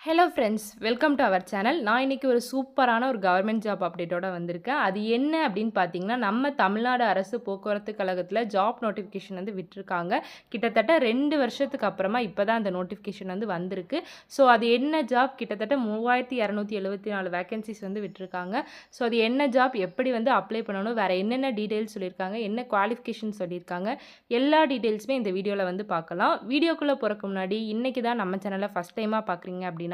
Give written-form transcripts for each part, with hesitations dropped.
Hello friends, welcome to our channel. நான் இன்னைக்கு ஒரு சூப்பரான ஒரு கவர்மெண்ட் ஜாப் அப்டேட்டோட வந்திருக்கேன். அது என்ன அப்படின்னு பார்த்தீங்கன்னா, நம்ம தமிழ்நாடு அரசு போக்குவரத்து கழகத்தில ஜாப் நோட்டிஃபிகேஷன் வந்து விட்டுருக்காங்க. கிட்டத்தட்ட 2 வருஷத்துக்கு அப்புறமா இப்போ தான் அந்த நோட்டிஃபிகேஷன் வந்து வந்திருக்கு. ஸோ அது என்ன ஜாப்? கிட்டத்தட்ட 3274 வேக்கன்சிஸ் வந்து விட்டுருக்காங்க. ஸோ அது என்ன ஜாப்? எப்படி வந்து அப்ளை பண்ணணும்? வேறு என்னென்ன டீட்டெயில்ஸ் சொல்லியிருக்காங்க? என்ன குவாலிஃபிகேஷன் சொல்லியிருக்காங்க? எல்லா டீட்டெயில்ஸுமே இந்த வீடியோவில் வந்து பார்க்கலாம். வீடியோக்குள்ளே போகிறக்கு முன்னாடி இன்றைக்கி தான் நம்ம சேனலை ஃபஸ்ட் டைமாக பார்க்குறீங்க அப்படின்னா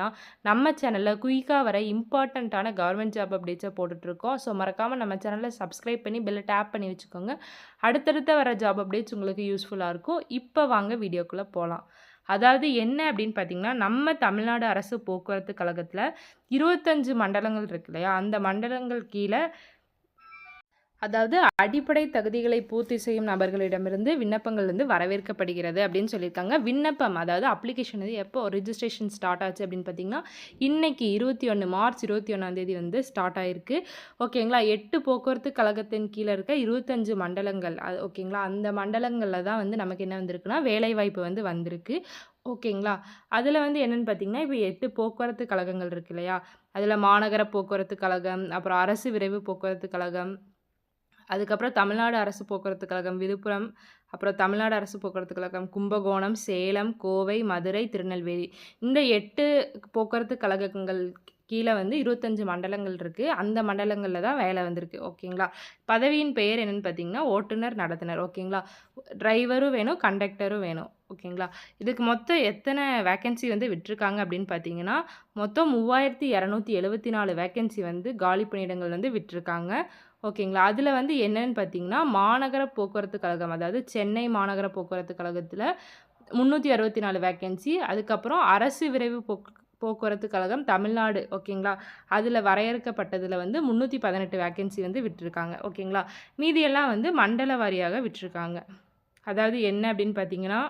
நம்ம சேனலில் குயிக்காக வர இம்பார்ட்டண்ட்டான கவர்மெண்ட் ஜாப் அப்டேட்ஸை போட்டுட்ருக்கோம். ஸோ மறக்காமல் நம்ம சேனலை சப்ஸ்கிரைப் பண்ணி பெல்லை டேப் பண்ணி வச்சுக்கோங்க. அடுத்தடுத்த வர ஜாப் அப்டேட்ஸ் உங்களுக்கு யூஸ்ஃபுல்லாக இருக்கும். இப்போ வாங்க வீடியோக்குள்ளே போகலாம். அதாவது என்ன அப்படின்னு பார்த்தீங்கன்னா, நம்ம தமிழ்நாடு அரசு போக்குவரத்து கழகத்தில் 25 மண்டலங்கள் இருக்கு இல்லையா, அந்த மண்டலங்கள் கீழே அதாவது அடிப்படை தகுதிகளை பூர்த்தி செய்யும் நபர்களிடமிருந்து விண்ணப்பங்கள் வந்து வரவேற்கப்படுகிறது அப்படின்னு சொல்லியிருக்காங்க. விண்ணப்பம் அதாவது அப்ளிகேஷன் வந்து எப்போ ரிஜிஸ்ட்ரேஷன் ஸ்டார்ட் ஆச்சு அப்படின்னு பார்த்தீங்கன்னா, இன்னைக்கு மார்ச் 21 வந்து ஸ்டார்ட் ஆயிருக்கு. ஓகேங்களா. 8 போக்குவரத்து கழகத்தின் கீழே இருக்க 25 மண்டலங்கள் ஓகேங்களா. அந்த மண்டலங்களில் தான் வந்து நமக்கு என்ன வந்திருக்குன்னா வேலைவாய்ப்பு வந்து வந்திருக்கு. ஓகேங்களா. அதில் வந்து என்னென்னு பார்த்தீங்கன்னா, இப்போ 8 போக்குவரத்து கழகங்கள் இருக்கு இல்லையா, அதில் மாநகர போக்குவரத்து கழகம், அப்புறம் அரசு விரைவு போக்குவரத்து கழகம், அதுக்கப்புறம் தமிழ்நாடு அரசு போக்குவரத்து கழகம் விழுப்புரம், அப்புறம் தமிழ்நாடு அரசு போக்குவரத்து கழகம் கும்பகோணம், சேலம், கோவை, மதுரை, திருநெல்வேலி. இந்த 8 போக்குவரத்து கழகங்கள் கீழே வந்து 25 மண்டலங்கள் இருக்குது. அந்த மண்டலங்களில் தான் வேலை வந்திருக்கு. ஓகேங்களா. பதவியின் பெயர் என்னென்னு பார்த்தீங்கன்னா ஓட்டுநர் நடத்துனர். ஓகேங்களா. டிரைவரும் வேணும், கண்டக்டரும் வேணும். ஓகேங்களா. இதுக்கு மொத்தம் எத்தனை வேக்கன்சி வந்து விட்டுருக்காங்க அப்படின்னு பார்த்தீங்கன்னா, மொத்தம் 3274 வேக்கன்சி வந்து காலி பணியிடங்கள் வந்து விட்டுருக்காங்க. ஓகேங்களா. அதில் வந்து என்னன்னு பார்த்தீங்கன்னா, மாநகர போக்குவரத்து கழகம் அதாவது சென்னை மாநகர போக்குவரத்து கழகத்தில் 364 வேக்கன்சி. அதுக்கப்புறம் அரசு விரைவு போக்குவரத்து கழகம் தமிழ்நாடு ஓகேங்களா, அதில் வரையறுக்கப்பட்டதில் வந்து 318 வேக்கன்சி வந்து விட்டுருக்காங்க. ஓகேங்களா. மீதியெல்லாம் வந்து மண்டல வாரியாக விட்டுருக்காங்க. அதாவது என்ன அப்படின்னு பார்த்தீங்கன்னா,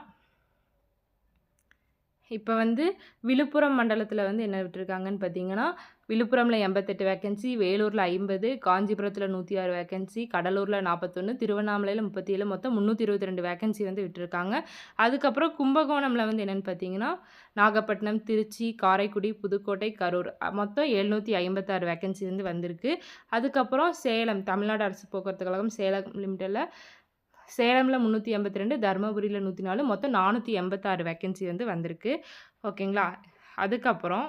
இப்போ வந்து விழுப்புரம் மண்டலத்தில் வந்து என்ன விட்டுருக்காங்கன்னு பார்த்தீங்கன்னா, விழுப்புரமில் 88 வேக்கன்சி, வேலூரில் 50, காஞ்சிபுரத்தில் 106 வேக்கன்சி, கடலூரில் 41, திருவண்ணாமலையில் 37, மொத்தம் 322 வேக்கன்சி வந்து விட்டுருக்காங்க. அதுக்கப்புறம் கும்பகோணமில் வந்து என்னென்னு பார்த்தீங்கன்னா, நாகப்பட்டினம், திருச்சி, காரைக்குடி, புதுக்கோட்டை, கரூர் மொத்தம் 756 வேக்கன்சி வந்து வந்திருக்கு. அதுக்கப்புறம் சேலம் தமிழ்நாடு அரசு போக்குவரத்து கழகம் சேலம் லிமிட்டடில் சேலமில் 382, தருமபுரியில் 104, மொத்தம் 486 வேக்கன்சி வந்து வந்திருக்கு. ஓகேங்களா. அதுக்கப்புறம்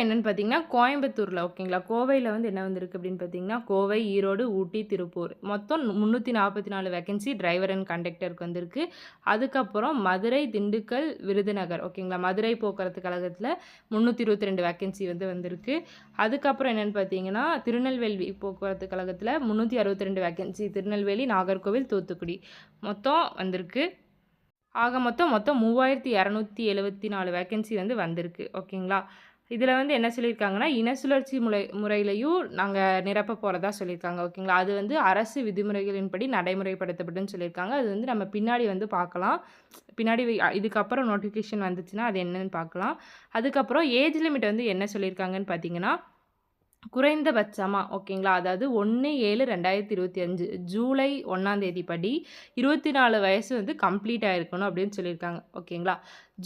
என்னென்னு பார்த்தீங்கன்னா, கோயம்புத்தூரில் ஓகேங்களா, கோவையில் வந்து என்ன வந்திருக்கு அப்படின்னு பார்த்தீங்கன்னா, கோவை, ஈரோடு, ஊட்டி, திருப்பூர் மொத்தம் 344 வேக்கன்சி டிரைவர் அண்ட் கண்டக்டருக்கு வந்திருக்கு. அதுக்கப்புறம் மதுரை, திண்டுக்கல், விருதுநகர் ஓகேங்களா, மதுரை போக்குவரத்து கழகத்தில் 322 வேக்கன்சி வந்து வந்திருக்கு. அதுக்கப்புறம் என்னென்னு பார்த்தீங்கன்னா, திருநெல்வேலி போக்குவரத்து கழகத்தில் 362 வேக்கன்சி, திருநெல்வேலி, நாகர்கோவில், தூத்துக்குடி மொத்தம் வந்திருக்கு. ஆக மொத்தம் 3274 வேக்கன்சி வந்து வந்திருக்கு. ஓகேங்களா. இதில் வந்து என்ன சொல்லியிருக்காங்கன்னா, இன சுழற்சி முறையிலையும் நாங்கள் நிரப்ப போகிறதா சொல்லியிருக்காங்க. ஓகேங்களா. அது வந்து அரசு விதிமுறைகளின்படி நடைமுறைப்படுத்தப்பட்டுன்னு சொல்லியிருக்காங்க. அது வந்து நம்ம பின்னாடி வந்து பார்க்கலாம். பின்னாடி இதுக்கப்புறம் நோட்டிஃபிகேஷன் வந்துச்சுன்னா அது என்னன்னு பார்க்கலாம். அதுக்கப்புறம் ஏஜ் லிமிட் வந்து என்ன சொல்லியிருக்காங்கன்னு பார்த்தீங்கன்னா, குறைந்தபட்சமா ஓகேங்களா, அதாவது 1/7/2025 ஜூலை 1 படி 24 வயசு வந்து கம்ப்ளீட் ஆகிருக்கணும் அப்படின்னு சொல்லியிருக்காங்க. ஓகேங்களா.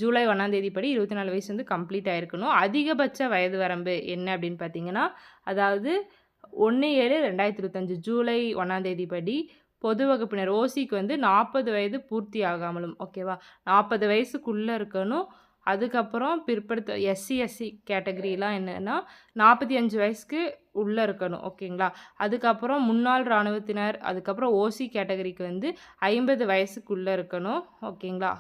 ஜூலை 1 படி 24 வயசு வந்து கம்ப்ளீட் ஆகிருக்கணும். அதிகபட்ச வயது வரம்பு என்ன அப்படின்னு பார்த்தீங்கன்னா, அதாவது 1/7/2025 ஜூலை 1 படி பொது வகுப்பினர் ஓசிக்கு வந்து 40 வயது பூர்த்தி ஆகாமலும் ஓகேவா, 40 வயசுக்குள்ளே இருக்கணும். அதுக்கப்புறம் எஸ்சி கேட்டகரிலாம் என்னென்னா 45 வயசுக்கு உள்ளே இருக்கணும். ஓகேங்களா. அதுக்கப்புறம் முன்னாள் இராணுவத்தினர், அதுக்கப்புறம் ஓசி கேட்டகரிக்கு வந்து 50 வயசுக்குள்ளே இருக்கணும். ஓகேங்களா.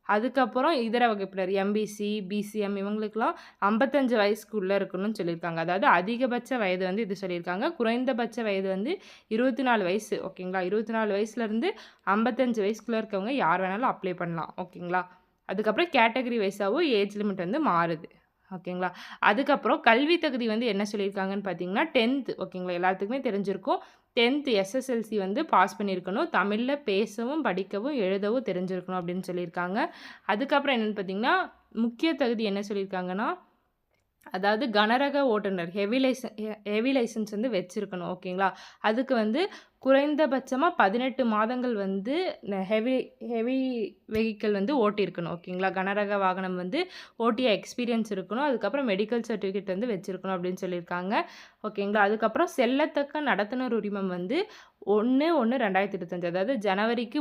அதுக்கப்புறம் இதர வகுப்பினர் எம்பிசி, பிசிஎம் இவங்களுக்கெல்லாம் 55 வயசுக்குள்ளே இருக்கணும்னு சொல்லியிருக்காங்க. அதாவது அதிகபட்ச வயது வந்து இது சொல்லியிருக்காங்க. குறைந்தபட்ச வயது வந்து 24 வயசு. ஓகேங்களா. 24 வயசுலேருந்து 55 வயசுக்குள்ளே இருக்கவங்க யார் வேணாலும் அப்ளை பண்ணலாம். ஓகேங்களா. அதுக்கப்புறம் கேட்டகரி வைஸாகவும் ஏஜ் லிமிட் வந்து மாறுது. ஓகேங்களா. அதுக்கப்புறம் கல்வி தகுதி வந்து என்ன சொல்லியிருக்காங்கன்னு பார்த்தீங்கன்னா, 10th ஓகேங்களா, எல்லாத்துக்குமே தெரிஞ்சிருக்கும். 10th எஸ்எஸ்எல்சி வந்து பாஸ் பண்ணியிருக்கணும். தமிழில் பேசவும் படிக்கவும் எழுதவும் தெரிஞ்சிருக்கணும் அப்படின்னு சொல்லியிருக்காங்க. அதுக்கப்புறம் என்னென்னு பார்த்தீங்கன்னா, முக்கிய தகுதி என்ன சொல்லியிருக்காங்கன்னா, அதாவது கனரக ஓட்டுநர் ஹெவி லைசென்ஸ் வந்து வச்சிருக்கணும். ஓகேங்களா? அதுக்கு வந்து குறைந்தபட்சமா 18 மாதங்கள் வந்து ஹெவி ஹெவி வெஹிக்கிள் வந்து ஓட்டியிருக்கணும். ஓகேங்களா? கனரக வாகனம் வந்து ஓட்டிய எக்ஸ்பீரியன்ஸ் இருக்கணும். அதுக்கப்புறம் மெடிக்கல் சர்டிஃபிகேட் வந்து வச்சிருக்கணும் அப்படின்னு சொல்லியிருக்காங்க. ஓகேங்களா? அதுக்கப்புறம் செல்லத்தக்க நடத்துனர் உரிமம் வந்து 1/1/2025 அதாவது ஜனவரிக்கு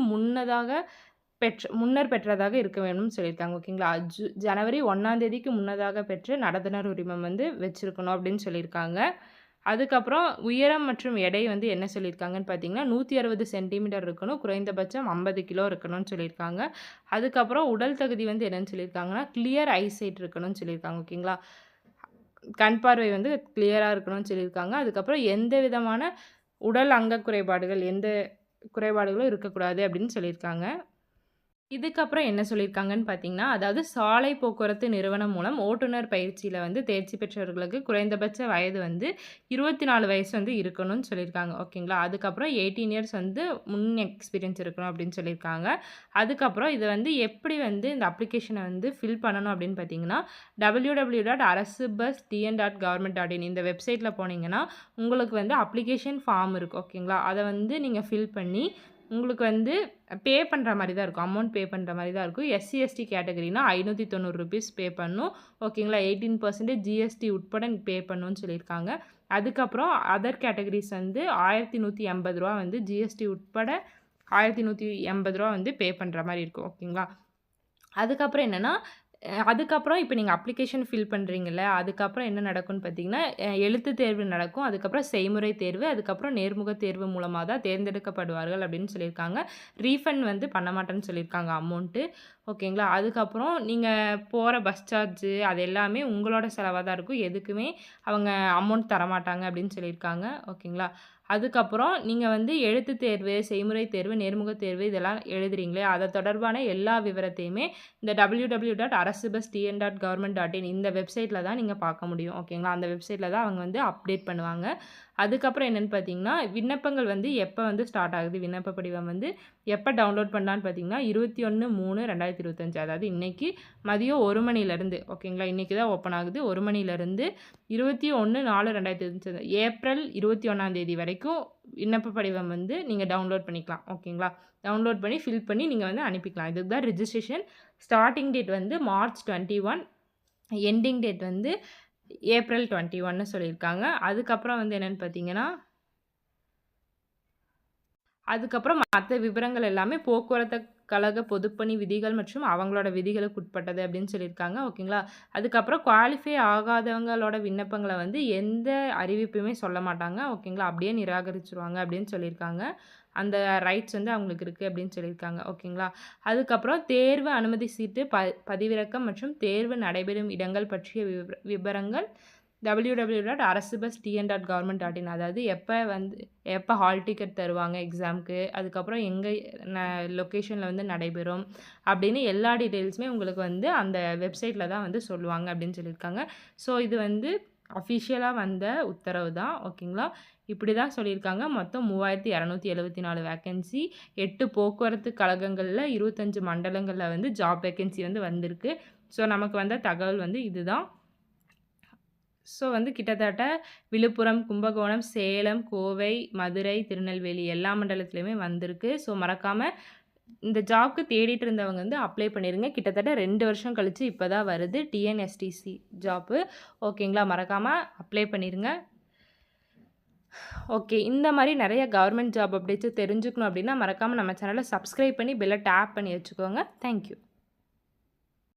முன்னர் பெற்றதாக இருக்க வேணும்னு சொல்லியிருக்காங்க. ஓகேங்களா? ஜனவரி 1ஆம் தேதிக்கு முன்னதாக பெற்ற நடத்துனர் உரிமம் வந்து வச்சிருக்கணும் அப்படின்னு சொல்லியிருக்காங்க. அதுக்கப்புறம் உயரம் மற்றும் எடை வந்து என்ன சொல்லியிருக்காங்கன்னு பார்த்தீங்கன்னா, 160 சென்டிமீட்டர் இருக்கணும். குறைந்தபட்சம் 50 கிலோ இருக்கணும்னு சொல்லியிருக்காங்க. அதுக்கப்புறம் உடல் தகுதி வந்து என்னன்னு சொல்லியிருக்காங்கன்னா, கிளியர் ஐசைட் இருக்கணும்னு சொல்லியிருக்காங்க. ஓகேங்களா? கண் பார்வை வந்து கிளியரா இருக்கணும்னு சொல்லியிருக்காங்க. அதுக்கப்புறம் எந்த விதமான உடல் அங்க குறைபாடுகள், எந்த குறைபாடுகளும் இருக்கக்கூடாது அப்படின்னு சொல்லியிருக்காங்க. இதுக்கப்புறம் என்ன சொல்லியிருக்காங்கன்னு பார்த்தீங்கன்னா, அதாவது சாலை போக்குவரத்து நிறுவனம் மூலம் ஓட்டுநர் பயிற்சியில வந்து தேர்ச்சி பெற்றவர்களுக்கு குறைந்தபட்ச வயது வந்து 24 வயசு வந்து இருக்கணும்னு சொல்லியிருக்காங்க. ஓகேங்களா? அதுக்கப்புறம் 18 இயர்ஸ் வந்து முன் எக்ஸ்பீரியன்ஸ் இருக்கணும் அப்படின்னு சொல்லியிருக்காங்க. அதுக்கப்புறம் இத வந்து எப்படி வந்து இந்த அப்ளிகேஷன வந்து ஃபில் பண்ணணும் அப்படின்னு பார்த்தீங்கன்னா, www.arasubus.tn.government.in இந்த வெப்சைட்ல போனீங்கன்னா, உங்களுக்கு வந்து அப்ளிகேஷன் ஃபார்ம் இருக்கும். ஓகேங்களா? அத வந்து நீங்க ஃபில் பண்ணி உங்களுக்கு வந்து பே பண்ணுற மாரி தான் இருக்கும். அமௌண்ட் பே பண்ணுற மாரி தான் இருக்கும். எஸ்சி, எஸ்டி கேட்டகரினா ரூ. 590 பே பண்ணணும். ஓகேங்களா? 18% ஜிஎஸ்டி உட்பட பே பண்ணணும்னு சொல்லியிருக்காங்க. அதுக்கப்புறம் அதர் கேட்டகரிஸ் வந்து ரூ. 1180 வந்து ஜிஎஸ்டி உட்பட ரூ. 1180 வந்து பே பண்ணுற மாரி இருக்கும். ஓகேங்களா? அதுக்கப்புறம் என்னன்னா, அதுக்கப்புறம் இப்ப நீங்க அப்ளிகேஷன் ஃபில் பண்றீங்கல்ல, அதுக்கப்புறம் என்ன நடக்கும்னு பார்த்தீங்கன்னா, எழுத்துத் தேர்வு நடக்கும். அதுக்கப்புறம் செய்முறை தேர்வு, அதுக்கப்புறம் நேர்முக தேர்வு மூலமா தான் தேர்ந்தெடுக்கப்படுவார்கள் அப்படின்னு சொல்லியிருக்காங்க. ரீஃபண்ட் வந்து பண்ண மாட்டேன்னு சொல்லியிருக்காங்க அமௌண்ட்டு. ஓகேங்களா? அதுக்கப்புறம் நீங்க போற பஸ் சார்ஜு அது எல்லாமே உங்களோட செலவா தான் இருக்கும். எதுக்குமே அவங்க அமௌண்ட் தரமாட்டாங்க அப்படின்னு சொல்லியிருக்காங்க. ஓகேங்களா? அதுக்கப்புறம் நீங்க வந்து எழுத்துத் தேர்வு, செய்முறை தேர்வு, நேர்முக தேர்வு இதெல்லாம் எழுதுறீங்களே, அது தொடர்பான எல்லா விவரத்தையுமே இந்த www.arasubus.tn.government.in இந்த வெப்சைட்ல தான் நீங்க பார்க்க முடியும். ஓகேங்களா? அந்த வெப்சைட்ல தான் அவங்க வந்து அப்டேட் பண்ணுவாங்க. அதுக்கப்புறம் என்னன்னு பார்த்தீங்கன்னா, விண்ணப்பங்கள் வந்து எப்ப வந்து ஸ்டார்ட் ஆகுது? விண்ணப்ப படிவம் வந்து எப்ப டவுன்லோட் பண்ணலான்னு பார்த்தீங்கன்னா, 21/3/2025 அதாவது இன்னைக்கு மதியம் 1 மணிலேருந்து ஓகேங்களா? இன்னைக்கு தான் ஓப்பன் ஆகுது. 1 மணிலேருந்து 21/4/2025 ஏப்ரல் 21ஆம் தேதி வரைக்கும் விண்ணப்ப படிவம் வந்து நீங்க டவுன்லோட் பண்ணிக்கலாம். ஓகேங்களா? டவுன்லோட் பண்ணி ஃபில் பண்ணி நீங்க வந்து அனுப்பிக்கலாம். இதுக்கு தான் ரிஜிஸ்ட்ரேஷன். ஸ்டார்ட்டிங் டேட் வந்து மார்ச் 21 எண்டிங் டேட் வந்து ஏப்ரல் 21ன்னு சொல்லியிருக்காங்க. அதுக்கப்புறம் வந்து என்னன்னு பார்த்தீங்கன்னா, அதுக்கப்புறம் மத்த விவரங்கள் எல்லாமே போக்குவரத்து கழக பொதுப்பணி விதிகள் மற்றும் அவங்களோட விதிகளுக்கு உட்பட்டது அப்படின்னு சொல்லியிருக்காங்க. ஓகேங்களா? அதுக்கப்புறம் குவாலிஃபை ஆகாதவங்களோட விண்ணப்பங்கள வந்து எந்த அறிவிப்புமே சொல்ல மாட்டாங்க. ஓகேங்களா? அப்படியே நிராகரிச்சுருவாங்க அப்படின்னு சொல்லியிருக்காங்க. அந்த ரைட்ஸ் வந்து அவங்களுக்கு இருக்கு அப்படின்னு சொல்லியிருக்காங்க. ஓகேங்களா? அதுக்கப்புறம் தேர்வு அனுமதி சீட்டு பதிவிறக்கம் மற்றும் தேர்வு நடைபெறும் இடங்கள் பற்றிய விபரங்கள் www.arasubus.tn.government.in அதாவது எப்போ ஹால் டிக்கெட் தருவாங்க எக்ஸாம்க்கு, அதுக்கப்புறம் எங்கே லொக்கேஷனில் வந்து நடைபெறும் அப்படின்னு எல்லா டீட்டெயில்ஸுமே உங்களுக்கு வந்து அந்த வெப்சைட்டில் தான் வந்து சொல்லுவாங்க அப்படின்னு சொல்லியிருக்காங்க. ஸோ இது வந்து அஃபிஷியலாக வந்த உத்தரவு தான். ஓகேங்களா? இப்படி தான் சொல்லியிருக்காங்க. மொத்தம் 3274 வேக்கன்சி 8 போக்குவரத்து கழகங்களில் 25 மண்டலங்களில் வந்து ஜாப் வேக்கன்சி வந்து வந்திருக்கு. ஸோ நமக்கு வந்த தகவல் வந்து இதுதான். ஸோ வந்து கிட்டத்தட்ட விழுப்புரம், கும்பகோணம், சேலம், கோவை, மதுரை, திருநெல்வேலி எல்லா மண்டலத்திலயுமே வந்திருக்கு. ஸோ மறக்காம இந்த ஜாப்க்கு தேடிட்டு இருந்தவங்க வந்து அப்ளை பண்ணிருங்க. கிட்டத்தட்ட 2 வருஷம் கழிச்சு இப்ப தான் வருது டிஎன்எஸ்டிசி ஜாப்பு. ஓகேங்களா? மறக்காம அப்ளை பண்ணிருங்க. ஓகே. இந்த மாரி நெறைய கவர்மெண்ட் ஜாப் அப்டேட்ஸ் தெரிஞ்சுக்கணும் அப்டின்னா, மறக்காம நம்ம சேனல சப்ஸ்கிரைப் பண்ணி பெல்ல டேப் பண்ணி வச்சுக்கோங்க. Thank you.